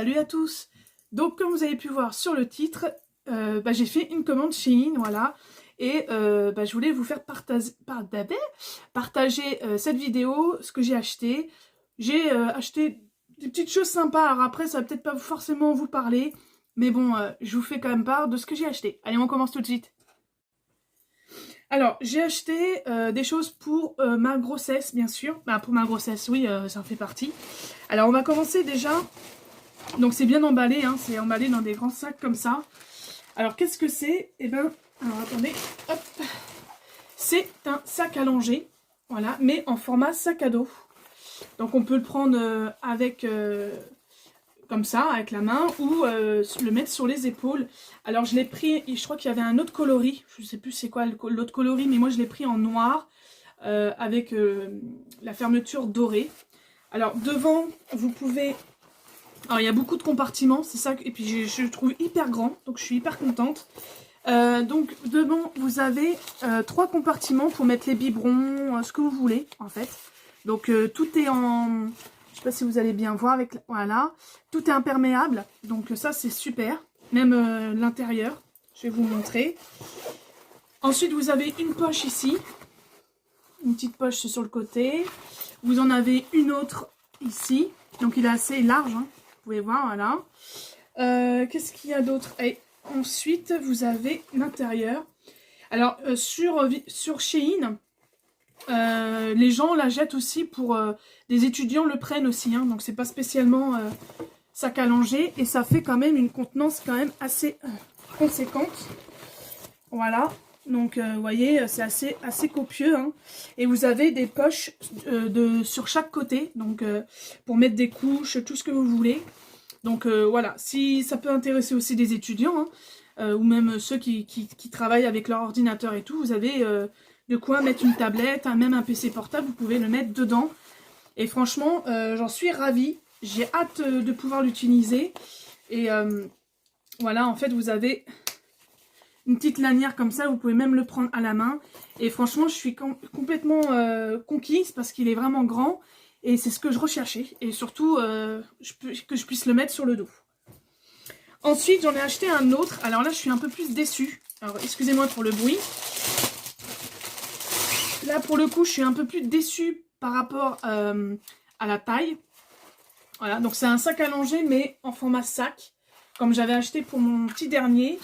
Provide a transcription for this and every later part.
Salut à tous. Donc comme vous avez pu voir sur le titre, j'ai fait une commande Shein, voilà. Et je voulais vous faire partager cette vidéo, ce que j'ai acheté. J'ai acheté des petites choses sympas, alors après ça va peut-être pas forcément vous parler. Mais bon, je vous fais quand même part de ce que j'ai acheté. Allez, on commence tout de suite. Alors, j'ai acheté des choses pour ma grossesse, bien sûr. Bah, pour ma grossesse, oui, ça en fait partie. Alors, on va commencer déjà. Donc, c'est bien emballé, hein, c'est emballé dans des grands sacs comme ça. Alors, qu'est-ce que c'est? Eh ben, alors attendez, hop. C'est un sac à langer, voilà, mais en format sac à dos. Donc, on peut le prendre avec... comme ça, avec la main, ou le mettre sur les épaules. Alors je l'ai pris, je crois qu'il y avait un autre coloris, je ne sais plus c'est quoi l'autre coloris, mais moi je l'ai pris en noir, avec la fermeture dorée. Alors devant, vous pouvez... Alors il y a beaucoup de compartiments, c'est ça, et puis je le trouve hyper grand, donc je suis hyper contente. Donc devant, vous avez 3 compartiments pour mettre les biberons, ce que vous voulez, en fait. Donc tout est en... Je sais pas si vous allez bien voir avec... Voilà. Tout est imperméable. Donc ça, c'est super. Même l'intérieur. Je vais vous montrer. Ensuite, vous avez une poche ici. Une petite poche sur le côté. Vous en avez une autre ici. Donc il est assez large. Hein. Vous pouvez voir, voilà. Qu'est-ce qu'il y a d'autre? Et ensuite, vous avez l'intérieur. Alors, sur Shein... les gens la jettent aussi pour... des étudiants le prennent aussi, hein, donc c'est pas spécialement sac à langer. Et ça fait quand même une contenance quand même assez conséquente. Voilà, donc vous voyez, c'est assez copieux. Hein. Et vous avez des poches sur chaque côté, donc pour mettre des couches, tout ce que vous voulez. Donc voilà, si ça peut intéresser aussi des étudiants, hein, ou même ceux qui travaillent avec leur ordinateur et tout, vous avez... de quoi mettre une tablette, même un PC portable, vous pouvez le mettre dedans. Et franchement, j'en suis ravie. J'ai hâte de pouvoir l'utiliser. Et voilà, en fait, vous avez une petite lanière comme ça. Vous pouvez même le prendre à la main. Et franchement, je suis complètement conquise parce qu'il est vraiment grand. Et c'est ce que je recherchais. Et surtout, que je puisse le mettre sur le dos. Ensuite, j'en ai acheté un autre. Alors là, je suis un peu plus déçue. Alors, excusez-moi pour le bruit. Là, pour le coup, je suis un peu plus déçue par rapport à la taille. Voilà, donc c'est un sac à langer, mais en format sac, comme j'avais acheté pour mon petit dernier.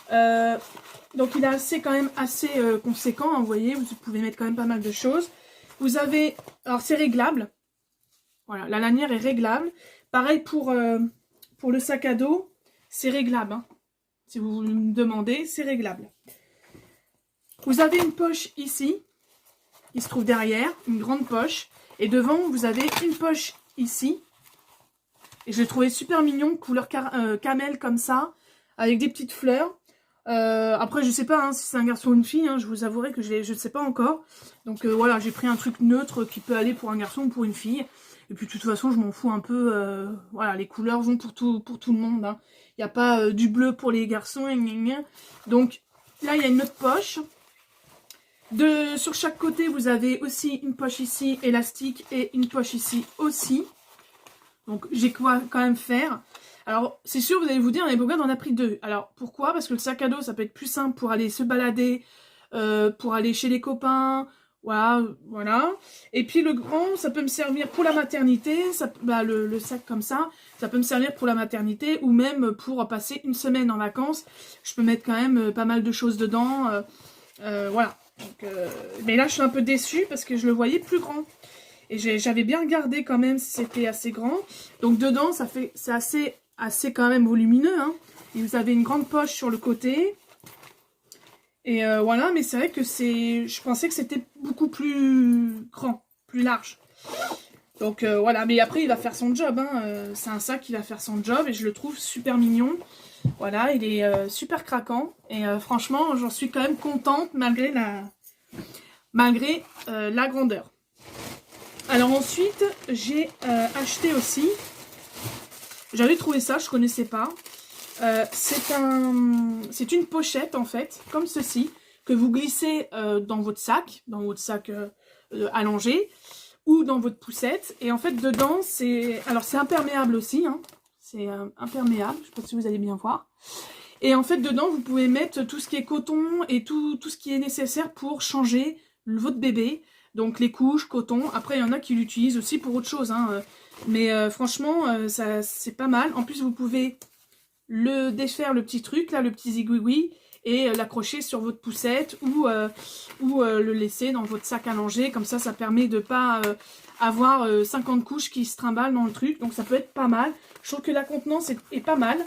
Donc il est quand même assez conséquent, hein, vous voyez, vous pouvez mettre quand même pas mal de choses. Vous avez, alors c'est réglable. Voilà, la lanière est réglable. Pareil pour le sac à dos, c'est réglable. Hein. Si vous me demandez, c'est réglable. Vous avez une poche ici. Il se trouve derrière, une grande poche. Et devant, vous avez une poche ici. Et je l'ai trouvé super mignon, couleur camel comme ça, avec des petites fleurs. Après, je sais pas hein, si c'est un garçon ou une fille, hein, je vous avouerai que je ne sais pas encore. Donc voilà, j'ai pris un truc neutre qui peut aller pour un garçon ou pour une fille. Et puis de toute façon, je m'en fous un peu. Voilà, les couleurs vont pour tout le monde. Hein. Il n'y a pas du bleu pour les garçons. Donc là, il y a une autre poche. Sur chaque côté, vous avez aussi une poche ici, élastique, et une poche ici aussi. Donc, j'ai quoi quand même faire. Alors, c'est sûr, vous allez vous dire, mais pourquoi on en a pris 2? Alors, pourquoi? Parce que le sac à dos, ça peut être plus simple pour aller se balader, pour aller chez les copains, voilà. Et puis, le grand, ça peut me servir pour la maternité, le sac comme ça peut me servir pour la maternité, ou même pour passer une semaine en vacances. Je peux mettre quand même pas mal de choses dedans, voilà. Donc, mais là je suis un peu déçue parce que je le voyais plus grand et j'avais bien regardé quand même si c'était assez grand. Donc dedans c'est assez quand même volumineux hein. Et vous avez une grande poche sur le côté et voilà, mais c'est vrai que je pensais que c'était beaucoup plus grand, plus large. Donc voilà, mais après il va faire son job hein. C'est un sac qui va faire son job et je le trouve super mignon. Voilà, il est super craquant et franchement, j'en suis quand même contente malgré la grandeur. Alors ensuite, j'ai acheté aussi, j'avais trouvé ça, je connaissais pas. C'est une pochette en fait, comme ceci, que vous glissez dans votre sac allongé ou dans votre poussette. Et en fait, dedans, c'est imperméable aussi, hein. c'est imperméable, je ne sais pas si vous allez bien voir. Et en fait, dedans, vous pouvez mettre tout ce qui est coton et tout ce qui est nécessaire pour changer votre bébé. Donc les couches, coton. Après, il y en a qui l'utilisent aussi pour autre chose, hein. Mais franchement, ça c'est pas mal. En plus, vous pouvez le défaire, le petit truc, là, le petit zigouigoui, et l'accrocher sur votre poussette ou le laisser dans votre sac à langer. Comme ça permet de pas avoir 50 couches qui se trimballent dans le truc. Donc ça peut être pas mal. Je trouve que la contenance est pas mal.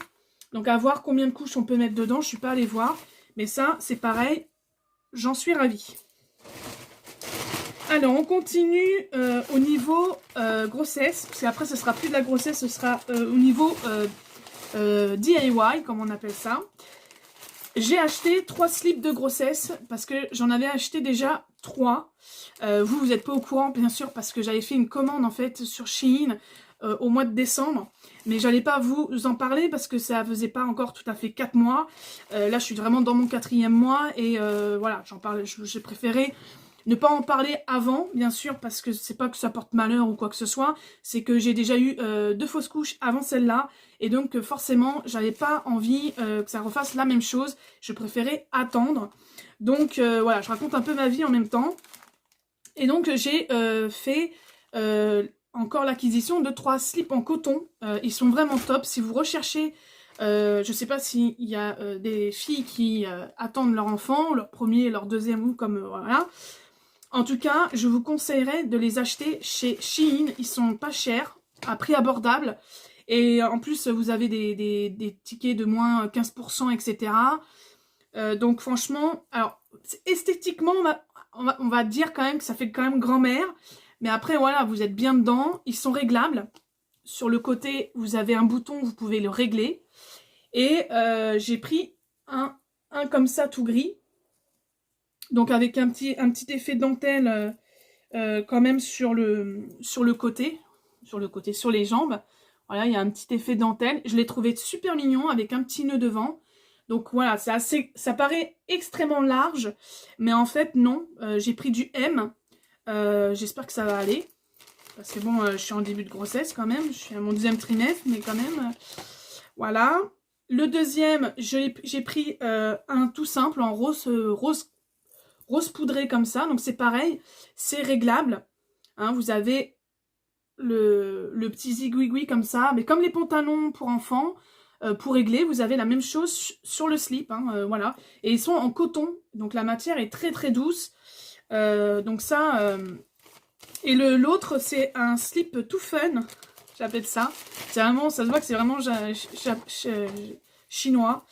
Donc à voir combien de couches on peut mettre dedans, je suis pas allée voir. Mais ça, c'est pareil, j'en suis ravie. Alors, on continue au niveau grossesse. Parce qu'après, ce sera plus de la grossesse, ce sera au niveau DIY, comme on appelle ça. J'ai acheté 3 slips de grossesse parce que j'en avais acheté déjà 3. Vous n'êtes pas au courant, bien sûr, parce que j'avais fait une commande en fait sur Shein au mois de décembre. Mais j'allais pas vous en parler parce que ça faisait pas encore tout à fait 4 mois. Là, je suis vraiment dans mon 4e mois et voilà, j'en parle. J'ai préféré ne pas en parler avant, bien sûr, parce que c'est pas que ça porte malheur ou quoi que ce soit. C'est que j'ai déjà eu 2 fausses couches avant celle-là. Et donc, forcément, j'avais pas envie que ça refasse la même chose. Je préférais attendre. Donc, voilà, je raconte un peu ma vie en même temps. Et donc, j'ai fait encore l'acquisition de 3 slips en coton. Ils sont vraiment top. Si vous recherchez, je sais pas s'il y a des filles qui attendent leur enfant, leur premier, leur deuxième ou comme voilà. En tout cas, je vous conseillerais de les acheter chez Shein. Ils sont pas chers, à prix abordable. Et en plus, vous avez des tickets de moins 15%, etc. Donc franchement, alors esthétiquement, on va dire quand même que ça fait quand même grand-mère. Mais après, voilà, vous êtes bien dedans. Ils sont réglables. Sur le côté, vous avez un bouton, vous pouvez le régler. Et j'ai pris un comme ça, tout gris. Donc avec un petit effet dentelle quand même sur le côté. Sur les jambes. Voilà, il y a un petit effet dentelle. Je l'ai trouvé super mignon avec un petit nœud devant. Donc voilà, ça paraît extrêmement large. Mais en fait, non. J'ai pris du M. J'espère que ça va aller. Parce que bon, je suis en début de grossesse quand même. Je suis à mon 2e trimestre, mais quand même. Voilà. Le deuxième, j'ai pris un tout simple en rose poudré comme ça. Donc c'est pareil, c'est réglable. Hein, vous avez le petit zigouigoui comme ça. Mais comme les pantalons pour enfants, pour régler, vous avez la même chose sur le slip. Hein, voilà. Et ils sont en coton. Donc la matière est très très douce. Donc ça... Et l'autre, c'est un slip tout fun. J'appelle ça. C'est vraiment, ça se voit que c'est vraiment chinois.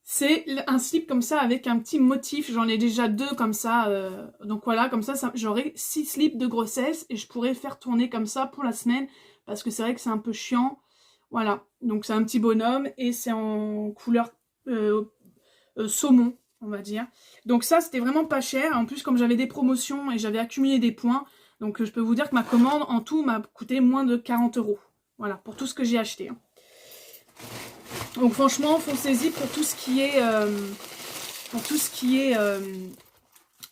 C'est un slip comme ça avec un petit motif. J'en ai déjà 2 comme ça. Donc voilà, comme ça j'aurai 6 slips de grossesse. Et je pourrais faire tourner comme ça pour la semaine. Parce que c'est vrai que c'est un peu chiant. Voilà. Donc c'est un petit bonhomme. Et c'est en couleur saumon, on va dire. Donc ça, c'était vraiment pas cher. En plus, comme j'avais des promotions et j'avais accumulé des points. Donc je peux vous dire que ma commande en tout m'a coûté moins de 40 €. Voilà, pour tout ce que j'ai acheté. Hein. Donc franchement, foncez-y pour tout ce qui est,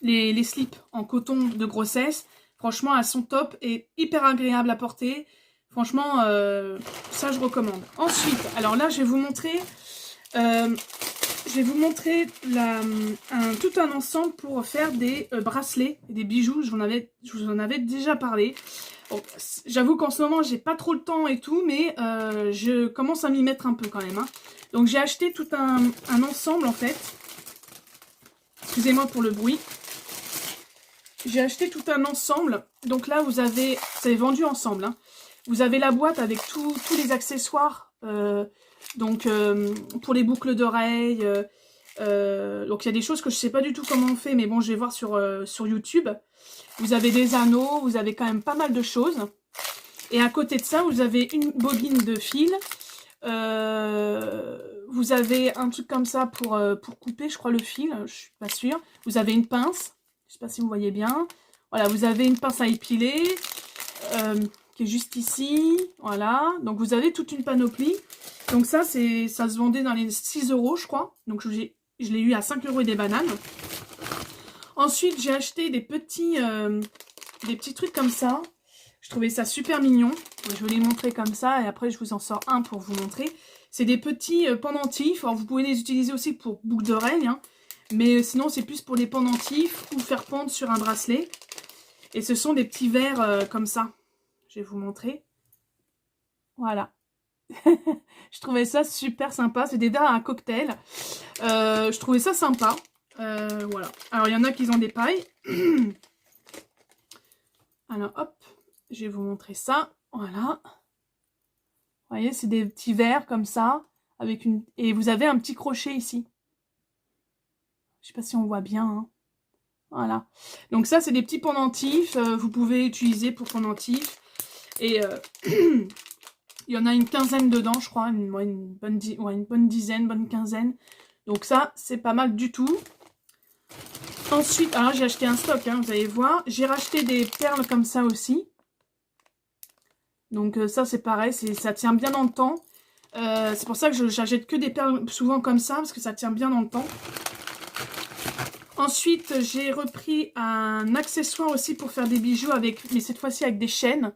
les slips en coton de grossesse. Franchement, elles sont top et hyper agréables à porter. Franchement, ça je recommande. Ensuite, alors là, je vais vous montrer tout un ensemble pour faire des bracelets et des bijoux. Je vous en avais déjà parlé. Bon, j'avoue qu'en ce moment, j'ai pas trop le temps et tout, mais je commence à m'y mettre un peu quand même. Hein. Donc j'ai acheté tout un ensemble en fait. Excusez-moi pour le bruit. J'ai acheté tout un ensemble. Donc là, c'est vendu ensemble. Hein. Vous avez la boîte avec tous les accessoires. Donc pour les boucles d'oreilles, donc il y a des choses que je sais pas du tout comment on fait, mais bon je vais voir sur YouTube. Vous avez des anneaux, vous avez quand même pas mal de choses. Et à côté de ça, vous avez une bobine de fil. Vous avez un truc comme ça pour couper, je crois, le fil, je suis pas sûre. Vous avez une pince, je sais pas si vous voyez bien. Voilà, vous avez une pince à épiler. Qui est juste ici, voilà. Donc vous avez toute une panoplie. Donc ça se vendait dans les 6 €, je crois. Donc je l'ai eu à 5 € et des bananes. Ensuite, j'ai acheté des petits trucs comme ça. Je trouvais ça super mignon. Je vais les montrer comme ça et après je vous en sors un pour vous montrer. C'est des petits pendentifs. Alors vous pouvez les utiliser aussi pour boucles d'oreilles. Hein. Mais sinon c'est plus pour les pendentifs ou faire pendre sur un bracelet. Et ce sont des petits verres comme ça. Je vais vous montrer. Voilà. Je trouvais ça super sympa. C'est des dards à cocktail. Je trouvais ça sympa. Voilà. Alors il y en a qui ont des pailles. Alors hop. Je vais vous montrer ça. Voilà. Vous voyez, c'est des petits verres comme ça. Avec une... Et vous avez un petit crochet ici. Je sais pas si on voit bien. Hein. Voilà. Donc ça, c'est des petits pendentifs. Vous pouvez utiliser pour pendentifs. Et il y en a une quinzaine dedans, je crois. Une bonne dizaine, bonne quinzaine. Donc ça, c'est pas mal du tout. Ensuite, alors j'ai acheté un stock, hein, vous allez voir. J'ai racheté des perles comme ça aussi. Donc ça c'est pareil, ça tient bien dans le temps. C'est pour ça que j'achète que des perles souvent comme ça, parce que ça tient bien dans le temps. Ensuite j'ai repris un accessoire aussi pour faire des bijoux, mais cette fois-ci avec des chaînes.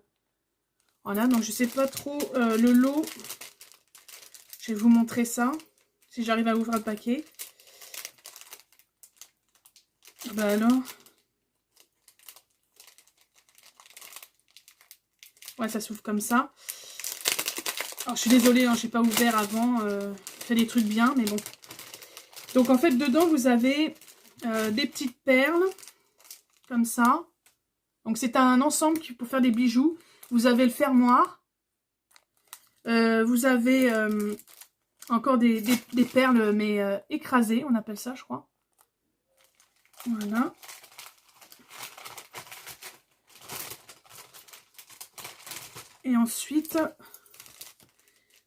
Voilà, donc je sais pas trop le lot. Je vais vous montrer ça, si j'arrive à ouvrir le paquet. Bah alors... Ouais, ça s'ouvre comme ça. Alors, je suis désolée, hein, je n'ai pas ouvert avant. Fait des trucs bien, mais bon. Donc, en fait, dedans, vous avez des petites perles. Comme ça. Donc, c'est un ensemble pour faire des bijoux. Vous avez le fermoir. Vous avez encore des perles, mais écrasées, on appelle ça, je crois. Voilà. Et ensuite...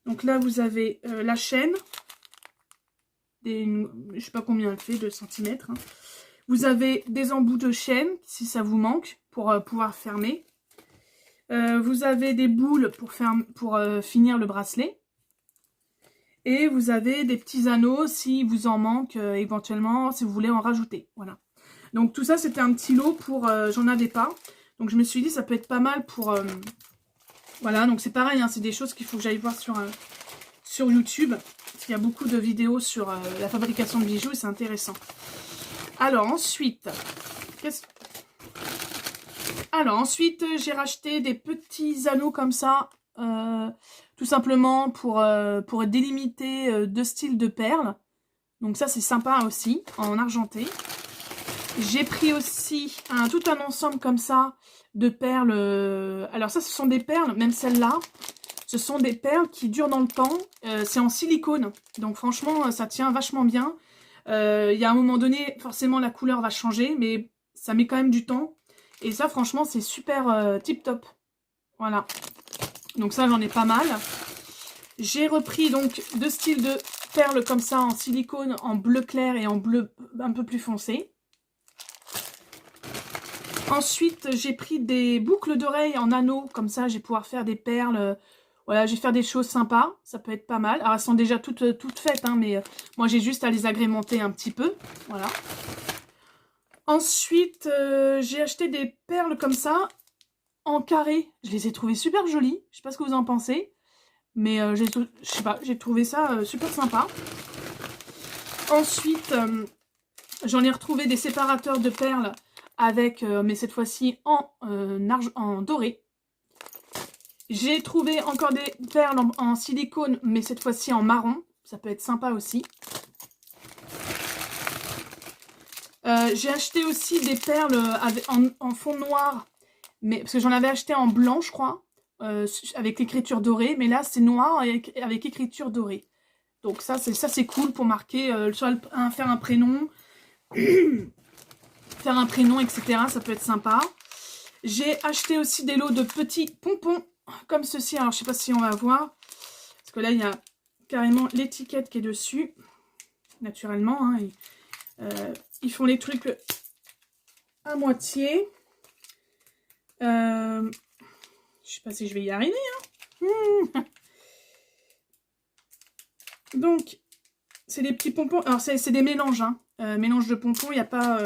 Donc là, vous avez la chaîne. Je ne sais pas combien elle fait, 2 cm. Hein. Vous avez des embouts de chaîne, si ça vous manque, pour pouvoir fermer. Vous avez des boules pour finir le bracelet. Et vous avez des petits anneaux, si vous en manque éventuellement, si vous voulez en rajouter. Voilà. Donc tout ça, c'était un petit lot pour... j'en avais pas. Donc je me suis dit, ça peut être pas mal pour... Voilà, donc c'est pareil, hein, c'est des choses qu'il faut que j'aille voir sur YouTube. Parce qu'il y a beaucoup de vidéos sur la fabrication de bijoux et c'est intéressant. Alors ensuite, j'ai racheté des petits anneaux comme ça, tout simplement pour délimiter 2 styles de perles. Donc ça c'est sympa aussi, en argenté. J'ai pris aussi tout un ensemble comme ça de perles. Alors ça, ce sont des perles, même celles-là. Ce sont des perles qui durent dans le temps. C'est en silicone. Donc franchement, ça tient vachement bien. Il y a un moment donné, forcément, la couleur va changer. Mais ça met quand même du temps. Et ça, franchement, c'est super tip-top. Voilà. Donc ça, j'en ai pas mal. J'ai repris donc 2 styles de perles comme ça en silicone, en bleu clair et en bleu un peu plus foncé. Ensuite, j'ai pris des boucles d'oreilles en anneaux, comme ça, je vais pouvoir faire des perles. Voilà, je vais faire des choses sympas, ça peut être pas mal. Alors, elles sont déjà toutes faites, hein, mais moi, j'ai juste à les agrémenter un petit peu. Voilà. Ensuite, j'ai acheté des perles comme ça, en carré. Je les ai trouvées super jolies. Je sais pas ce que vous en pensez, mais je sais pas, j'ai trouvé ça super sympa. Ensuite, j'en ai retrouvé des séparateurs de perles avec, mais cette fois-ci en doré. J'ai trouvé encore des perles en silicone, mais cette fois-ci en marron. Ça peut être sympa aussi. J'ai acheté aussi des perles en fond noir, mais parce que j'en avais acheté en blanc, je crois, avec l'écriture dorée. Mais là, c'est noir avec écriture dorée. Donc ça, c'est cool pour marquer, faire un prénom. Faire un prénom, etc. Ça peut être sympa. J'ai acheté aussi des lots de petits pompons comme ceci. Alors, je sais pas si on va voir. Parce que là, il y a carrément l'étiquette qui est dessus. Naturellement. Hein, ils font les trucs à moitié. Je sais pas si je vais y arriver. Hein. Donc, c'est des petits pompons. Alors, c'est des mélanges. Hein. Mélange de pompons. Il n'y a pas...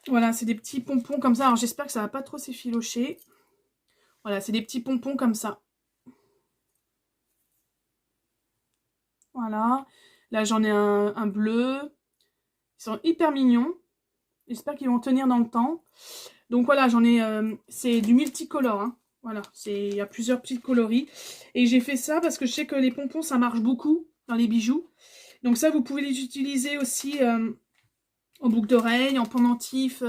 Voilà, c'est des petits pompons comme ça. Alors j'espère que ça va pas trop s'effilocher. Voilà, c'est des petits pompons comme ça. Voilà. Là, j'en ai un bleu. Ils sont hyper mignons. J'espère qu'ils vont tenir dans le temps. Donc voilà, j'en ai... c'est du multicolore. Hein. Voilà, il y a plusieurs petits coloris. Et j'ai fait ça parce que je sais que les pompons, ça marche beaucoup dans les bijoux. Donc ça, vous pouvez les utiliser aussi en boucle d'oreille, en pendentif,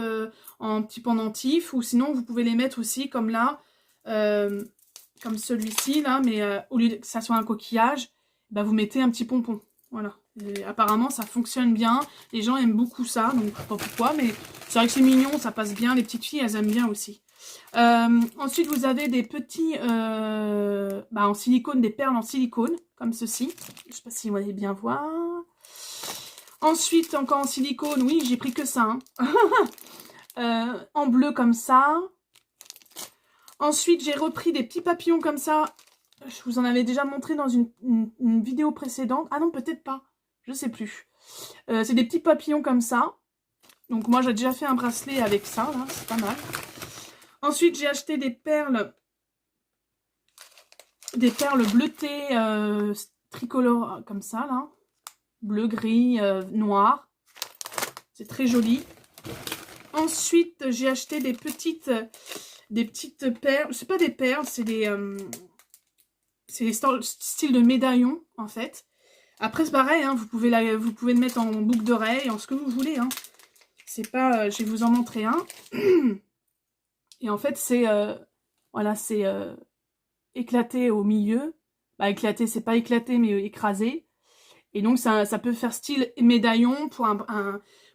en petit pendentif. Ou sinon, vous pouvez les mettre aussi comme là, comme celui-ci, là. Mais au lieu que ça soit un coquillage, bah, vous mettez un petit pompon. Voilà. Et apparemment, ça fonctionne bien. Les gens aiment beaucoup ça, donc je sais pas pourquoi. Mais c'est vrai que c'est mignon, ça passe bien. Les petites filles, elles aiment bien aussi. Ensuite, vous avez des petits en silicone, des perles en silicone, comme ceci. Je sais pas si vous allez bien voir. Ensuite, encore en silicone, oui, j'ai pris que ça. Hein. En bleu comme ça. Ensuite, j'ai repris des petits papillons comme ça. Je vous en avais déjà montré dans une vidéo précédente. Ah non, peut-être pas. Je sais plus. C'est des petits papillons comme ça. Donc moi, j'ai déjà fait un bracelet avec ça. Là, c'est pas mal. Ensuite, j'ai acheté des perles bleutées tricolores comme ça, là. Bleu, gris, noir. C'est très joli. Ensuite, j'ai acheté des petites perles. C'est pas des perles, c'est des styles de médaillons, en fait. Après, c'est pareil, hein, vous pouvez le mettre en boucle d'oreille, en ce que vous voulez. Hein. C'est pas... je vais vous en montrer un. Et en fait, c'est... voilà, c'est éclaté au milieu. Bah, éclaté, c'est pas éclaté, mais écrasé. Et donc, ça peut faire style médaillon, pour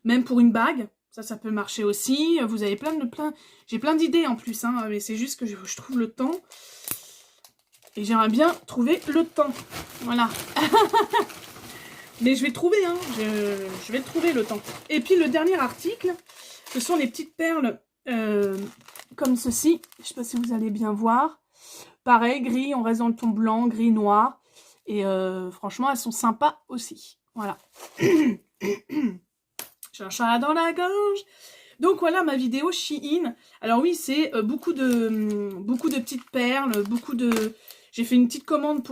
même pour une bague. Ça peut marcher aussi. Vous avez j'ai plein d'idées en plus, hein, mais c'est juste que je trouve le temps. Et j'aimerais bien trouver le temps. Voilà. Mais je vais trouver, hein. Je vais le trouver le temps. Et puis, le dernier article, ce sont les petites perles comme ceci. Je ne sais pas si vous allez bien voir. Pareil, gris, on reste dans le ton blanc, gris, noir. Et franchement, elles sont sympas aussi. Voilà. J'ai un chat dans la gorge. Donc voilà ma vidéo Shein. Alors oui, c'est beaucoup de petites perles, J'ai fait une petite commande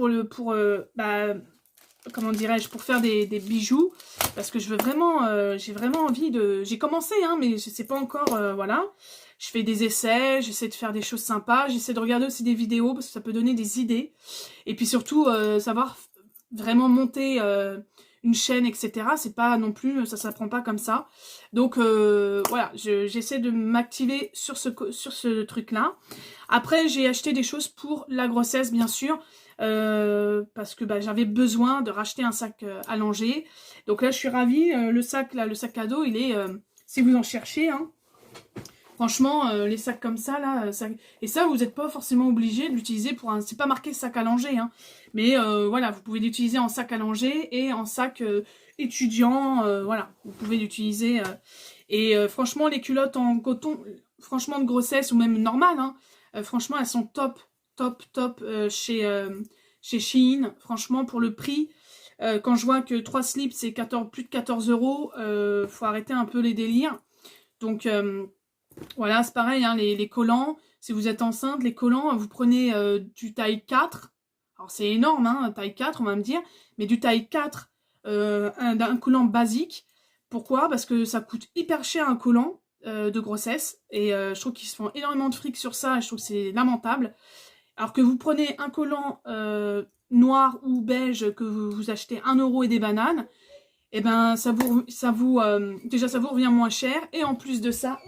comment dirais-je, pour faire des bijoux. Parce que je veux vraiment, j'ai vraiment envie de... J'ai commencé, hein, mais je sais pas encore, voilà. Je fais des essais, j'essaie de faire des choses sympas. J'essaie de regarder aussi des vidéos parce que ça peut donner des idées. Et puis surtout, savoir vraiment monter une chaîne, etc. C'est pas non plus, ça s'apprend pas comme ça. Donc voilà, j'essaie de m'activer sur ce truc-là. Après, j'ai acheté des choses pour la grossesse, bien sûr. Parce que j'avais besoin de racheter un sac à langer. Donc là, je suis ravie. Le sac à dos, il est... si vous en cherchez, hein, franchement, les sacs comme ça, là, et ça, vous n'êtes pas forcément obligé de l'utiliser pour un... C'est pas marqué sac à langer, hein. Mais voilà, vous pouvez l'utiliser en sac à langer et en sac étudiant, voilà. Vous pouvez l'utiliser. Et franchement, les culottes en coton, franchement, de grossesse ou même normales, hein, franchement, elles sont top chez Shein. Franchement, pour le prix, quand je vois que 3 slips, c'est plus de 14 €, faut arrêter un peu les délires. Donc... voilà, c'est pareil, hein, les collants, si vous êtes enceinte, les collants, vous prenez du taille 4. Alors c'est énorme, hein, taille 4, on va me dire, mais du taille 4, un collant basique. Pourquoi? Parce que ça coûte hyper cher un collant de grossesse, et je trouve qu'ils se font énormément de fric sur ça, et je trouve que c'est lamentable. Alors que vous prenez un collant noir ou beige que vous achetez 1 € et des bananes, et ben déjà ça vous revient moins cher, et en plus de ça...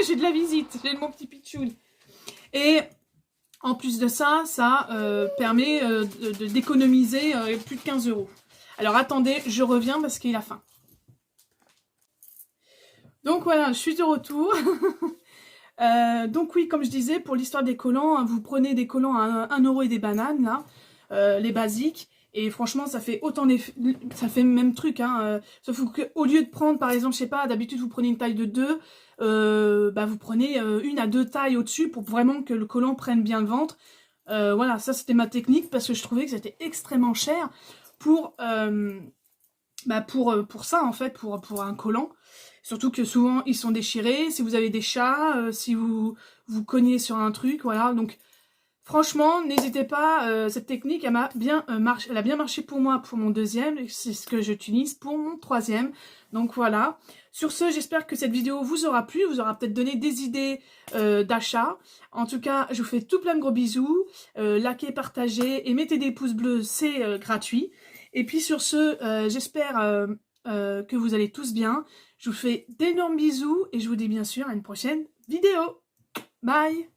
j'ai de la visite, j'ai de mon petit pitchoun. Et en plus de ça, ça permet d'économiser plus de 15 €. Alors attendez, je reviens parce qu'il a faim. Donc voilà, je suis de retour. Donc oui, comme je disais, pour l'histoire des collants, hein, vous prenez des collants à 1 € et des bananes, là, les basiques. Et franchement, ça fait autant d'effet, ça fait le même truc, hein. Sauf qu'au lieu de prendre, par exemple, je sais pas, d'habitude vous prenez une taille de 2, vous prenez 1 à 2 tailles au-dessus pour vraiment que le collant prenne bien le ventre. Voilà, ça c'était ma technique parce que je trouvais que c'était extrêmement cher pour ça en fait, pour un collant. Surtout que souvent ils sont déchirés, si vous avez des chats, si vous cognez sur un truc, voilà. Donc franchement, n'hésitez pas, cette technique, elle m'a bien marché, elle a bien marché pour moi pour mon deuxième, c'est ce que j'utilise pour mon troisième. Donc voilà. Sur ce, j'espère que cette vidéo vous aura plu, vous aura peut-être donné des idées d'achat. En tout cas, je vous fais tout plein de gros bisous. Likez, partagez et mettez des pouces bleus, c'est gratuit. Et puis sur ce, j'espère que vous allez tous bien. Je vous fais d'énormes bisous et je vous dis bien sûr à une prochaine vidéo. Bye!